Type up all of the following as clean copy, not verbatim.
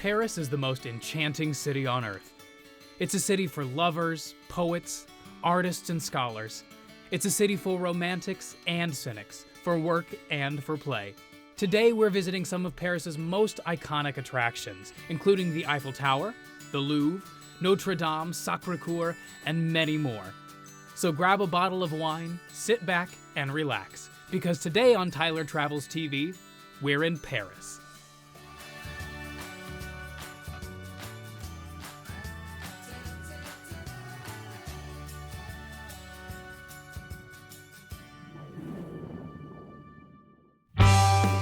Paris is the most enchanting city on earth. It's a city for lovers, poets, artists, and scholars. It's a city for romantics and cynics, for work and for play. Today we're visiting some of Paris's most iconic attractions, including the Eiffel Tower, the Louvre, Notre Dame, Sacre-Coeur, and many more. So grab a bottle of wine, sit back, and relax, because today on Tyler Travels TV, we're in Paris.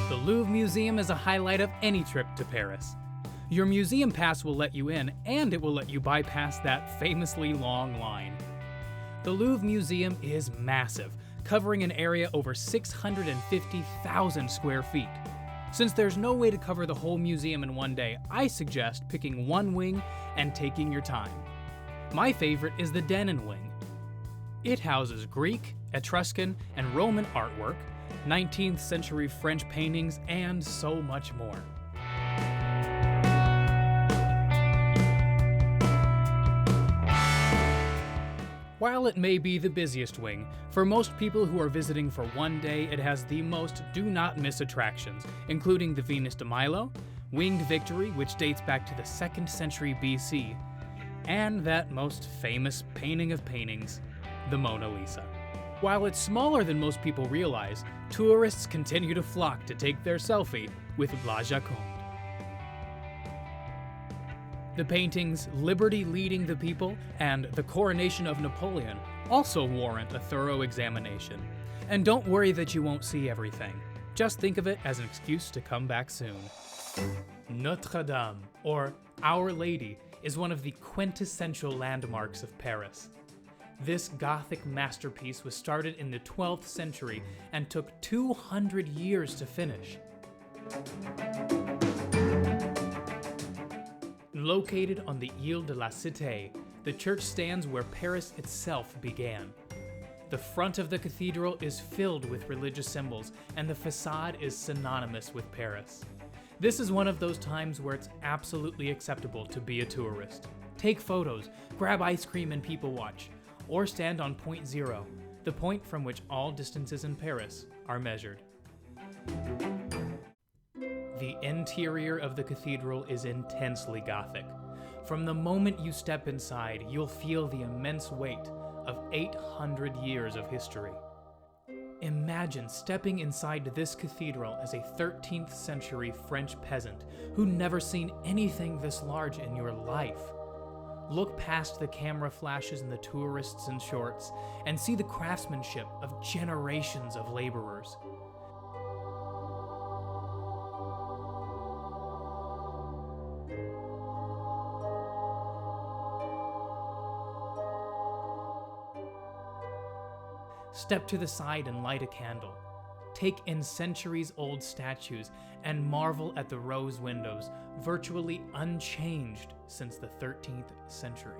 The Louvre Museum is a highlight of any trip to Paris. Your museum pass will let you in, and it will let you bypass that famously long line. The Louvre Museum is massive, covering an area over 650,000 square feet. Since there's no way to cover the whole museum in one day, I suggest picking one wing and taking your time. My favorite is the Denon wing. It houses Greek, Etruscan, and Roman artwork, 19th century French paintings, and so much more. While it may be the busiest wing, for most people who are visiting for one day, it has the most do-not-miss attractions, including the Venus de Milo, Winged Victory, which dates back to the 2nd century BC, and that most famous painting of paintings, the Mona Lisa. While it's smaller than most people realize, tourists continue to flock to take their selfie with La Joconde. The paintings Liberty Leading the People and The Coronation of Napoleon also warrant a thorough examination. And don't worry that you won't see everything. Just think of it as an excuse to come back soon. Notre Dame, or Our Lady, is one of the quintessential landmarks of Paris. This Gothic masterpiece was started in the 12th century and took 200 years to finish. Located on the Ile de la Cité, the church stands where Paris itself began. The front of the cathedral is filled with religious symbols, and the facade is synonymous with Paris. This is one of those times where it's absolutely acceptable to be a tourist. Take photos, grab ice cream and people watch, or stand on Point Zero, the point from which all distances in Paris are measured. The interior of the cathedral is intensely Gothic. From the moment you step inside, you'll feel the immense weight of 800 years of history. Imagine stepping inside this cathedral as a 13th century French peasant who'd never seen anything this large in your life. Look past the camera flashes and the tourists in shorts and see the craftsmanship of generations of laborers. Step to the side and light a candle. Take in centuries-old statues and marvel at the rose windows, virtually unchanged since the 13th century.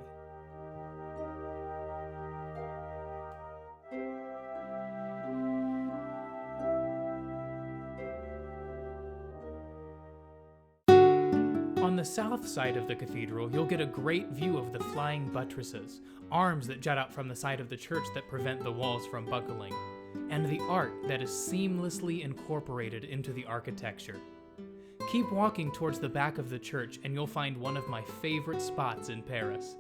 On the south side of the cathedral, you'll get a great view of the flying buttresses, arms that jut out from the side of the church that prevent the walls from buckling, and the art that is seamlessly incorporated into the architecture. Keep walking towards the back of the church and you'll find one of my favorite spots in Paris,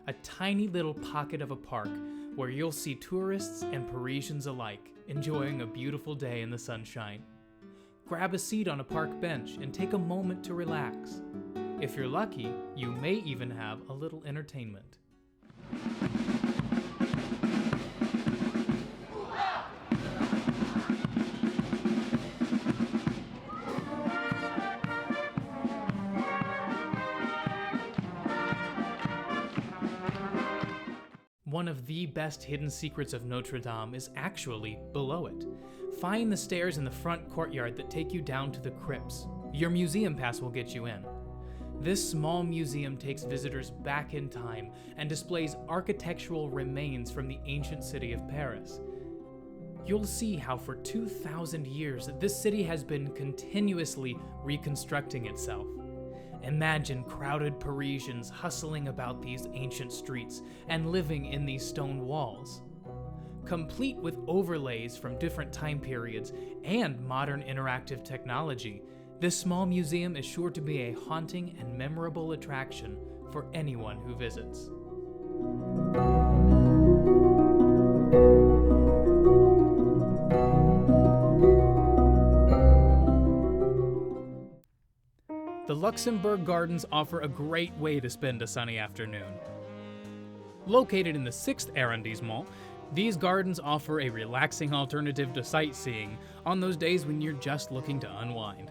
a tiny little pocket of a park where you'll see tourists and Parisians alike enjoying a beautiful day in the sunshine. Grab a seat on a park bench and take a moment to relax. If you're lucky, you may even have a little entertainment. One of the best hidden secrets of Notre Dame is actually below it. Find the stairs in the front courtyard that take you down to the crypts. Your museum pass will get you in. This small museum takes visitors back in time and displays architectural remains from the ancient city of Paris. You'll see how for 2,000 years this city has been continuously reconstructing itself. Imagine crowded Parisians hustling about these ancient streets and living in these stone walls. Complete with overlays from different time periods and modern interactive technology, this small museum is sure to be a haunting and memorable attraction for anyone who visits. The Luxembourg Gardens offer a great way to spend a sunny afternoon. Located in the 6th arrondissement, these gardens offer a relaxing alternative to sightseeing on those days when you're just looking to unwind.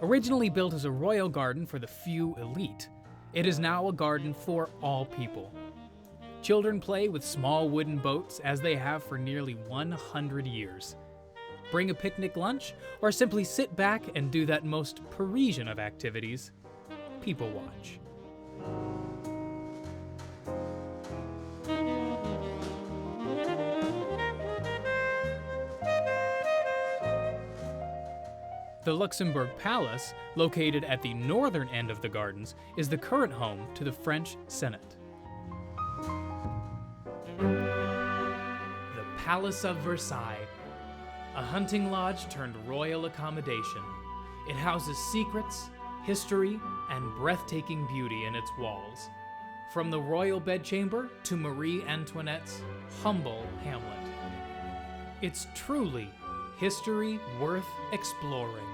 Originally built as a royal garden for the few elite, it is now a garden for all people. Children play with small wooden boats as they have for nearly 100 years. Bring a picnic lunch, or simply sit back and do that most Parisian of activities, people watch. The Luxembourg Palace, located at the northern end of the gardens, is the current home to the French Senate. The Palace of Versailles, a hunting lodge turned royal accommodation. It houses secrets, history, and breathtaking beauty in its walls. From the royal bedchamber to Marie Antoinette's humble hamlet. It's truly history worth exploring.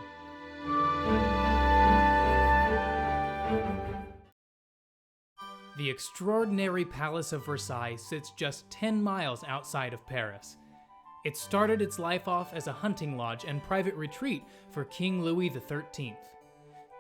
The extraordinary Palace of Versailles sits just 10 miles outside of Paris. It started its life off as a hunting lodge and private retreat for King Louis XIII.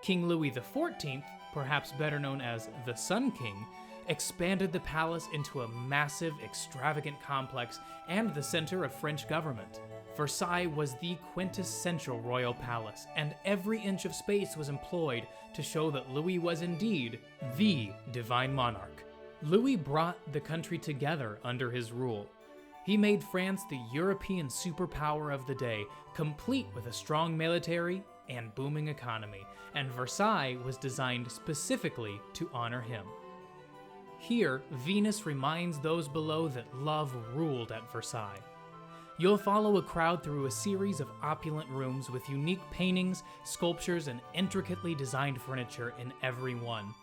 King Louis XIV, perhaps better known as the Sun King, expanded the palace into a massive, extravagant complex and the center of French government. Versailles was the quintessential royal palace, and every inch of space was employed to show that Louis was indeed the divine monarch. Louis brought the country together under his rule. He made France the European superpower of the day, complete with a strong military and booming economy, and Versailles was designed specifically to honor him. Here, Venus reminds those below that love ruled at Versailles. You'll follow a crowd through a series of opulent rooms with unique paintings, sculptures, and intricately designed furniture in every one.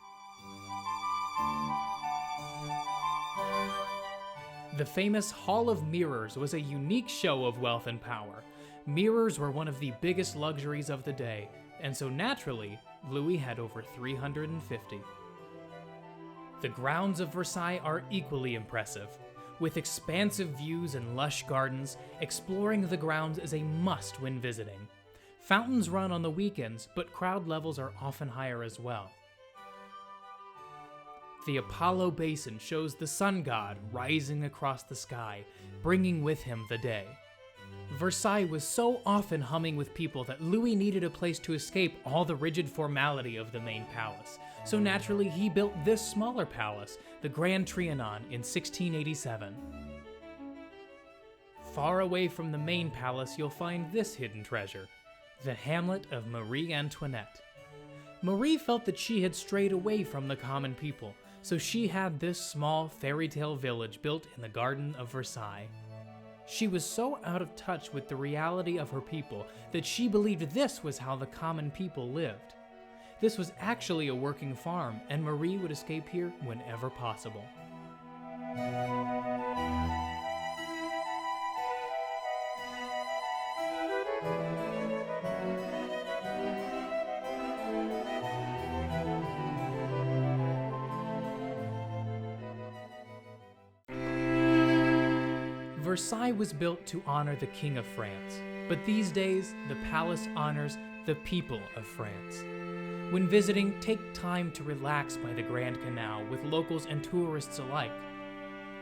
The famous Hall of Mirrors was a unique show of wealth and power. Mirrors were one of the biggest luxuries of the day, and so naturally, Louis had over 350. The grounds of Versailles are equally impressive. With expansive views and lush gardens, exploring the grounds is a must when visiting. Fountains run on the weekends, but crowd levels are often higher as well. The Apollo Basin shows the sun god rising across the sky, bringing with him the day. Versailles was so often humming with people that Louis needed a place to escape all the rigid formality of the main palace, so naturally he built this smaller palace, the Grand Trianon, in 1687. Far away from the main palace, you'll find this hidden treasure, the hamlet of Marie Antoinette. Marie felt that she had strayed away from the common people, so she had this small fairy tale village built in the Garden of Versailles. She was so out of touch with the reality of her people that she believed this was how the common people lived. This was actually a working farm, and Marie would escape here whenever possible. Versailles was built to honor the King of France, but these days, the palace honors the people of France. When visiting, take time to relax by the Grand Canal with locals and tourists alike.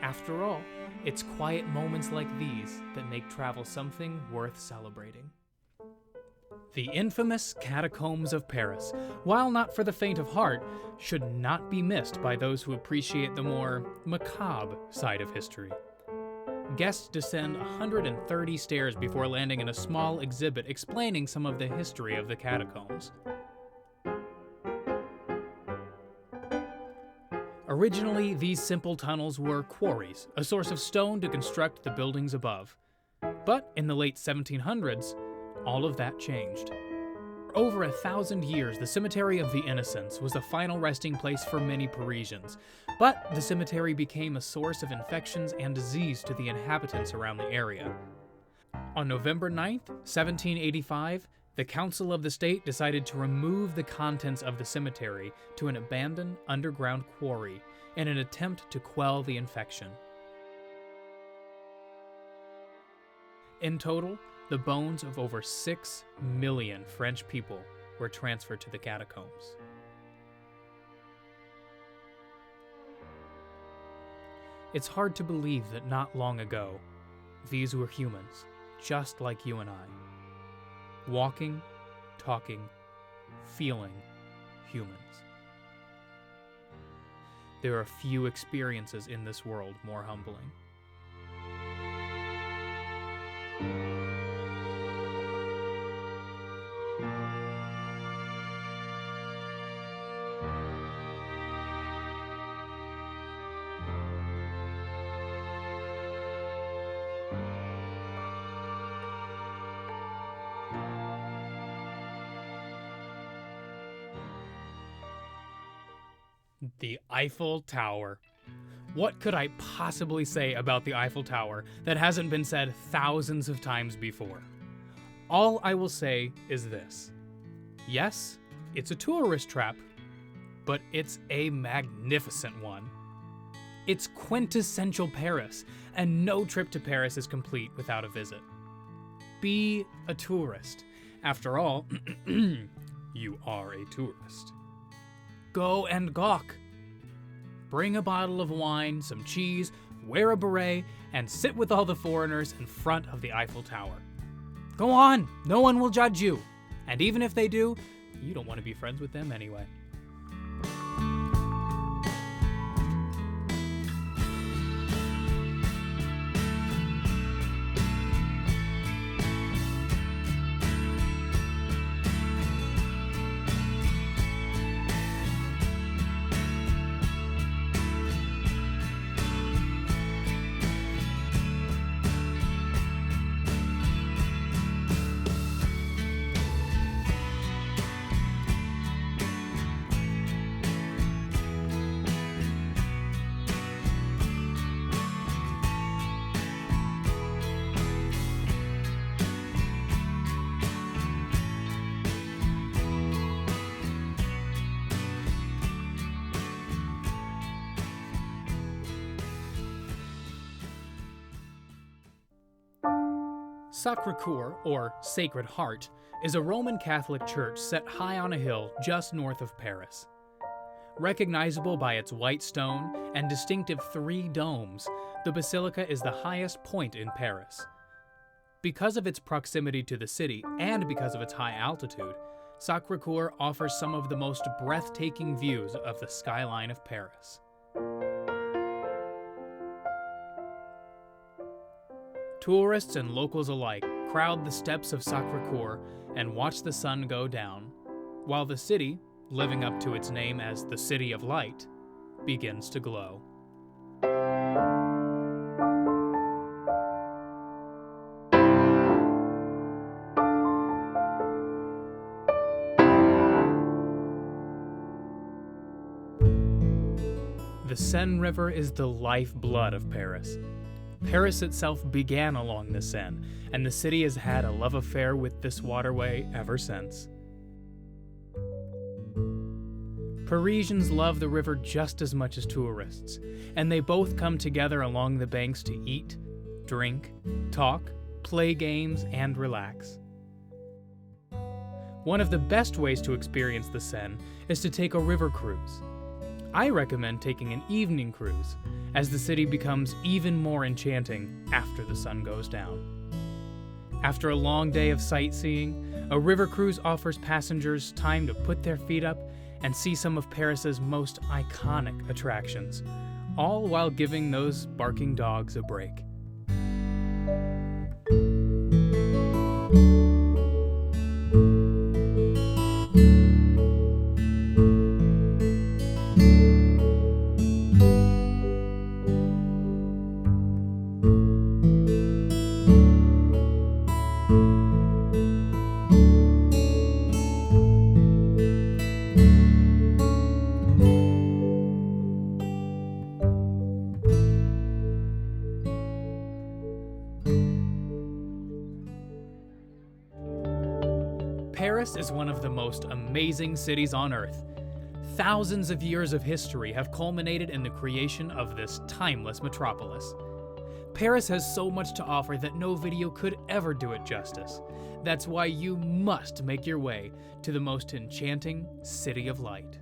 After all, it's quiet moments like these that make travel something worth celebrating. The infamous Catacombs of Paris, while not for the faint of heart, should not be missed by those who appreciate the more macabre side of history. Guests descend 130 stairs before landing in a small exhibit explaining some of the history of the catacombs. Originally, these simple tunnels were quarries, a source of stone to construct the buildings above. But in the late 1700s, all of that changed. For over 1,000 years, the Cemetery of the Innocents was the final resting place for many Parisians, but the cemetery became a source of infections and disease to the inhabitants around the area. On November 9th, 1785, the Council of the State decided to remove the contents of the cemetery to an abandoned underground quarry in an attempt to quell the infection. In total, the bones of over 6 million French people were transferred to the catacombs. It's hard to believe that not long ago, these were humans, just like you and I. Walking, talking, feeling humans. There are few experiences in this world more humbling. The Eiffel Tower. What could I possibly say about the Eiffel Tower that hasn't been said thousands of times before? All I will say is this. Yes, it's a tourist trap, but it's a magnificent one. It's quintessential Paris, and no trip to Paris is complete without a visit. Be a tourist. After all, you are a tourist. Go and gawk. Bring a bottle of wine, some cheese, wear a beret, and sit with all the foreigners in front of the Eiffel Tower. Go on, no one will judge you. And even if they do, you don't want to be friends with them anyway. Sacre-Coeur, or Sacred Heart, is a Roman Catholic church set high on a hill just north of Paris. Recognizable by its white stone and distinctive 3 domes, the basilica is the highest point in Paris. Because of its proximity to the city and because of its high altitude, Sacre-Coeur offers some of the most breathtaking views of the skyline of Paris. Tourists and locals alike crowd the steps of Sacre-Coeur and watch the sun go down, while the city, living up to its name as the City of Light, begins to glow. The Seine River is the lifeblood of Paris. Paris itself began along the Seine, and the city has had a love affair with this waterway ever since. Parisians love the river just as much as tourists, and they both come together along the banks to eat, drink, talk, play games, and relax. One of the best ways to experience the Seine is to take a river cruise. I recommend taking an evening cruise, as the city becomes even more enchanting after the sun goes down. After a long day of sightseeing, a river cruise offers passengers time to put their feet up and see some of Paris's most iconic attractions, all while giving those barking dogs a break. Paris is one of the most amazing cities on Earth. Thousands of years of history have culminated in the creation of this timeless metropolis. Paris has so much to offer that no video could ever do it justice. That's why you must make your way to the most enchanting city of light.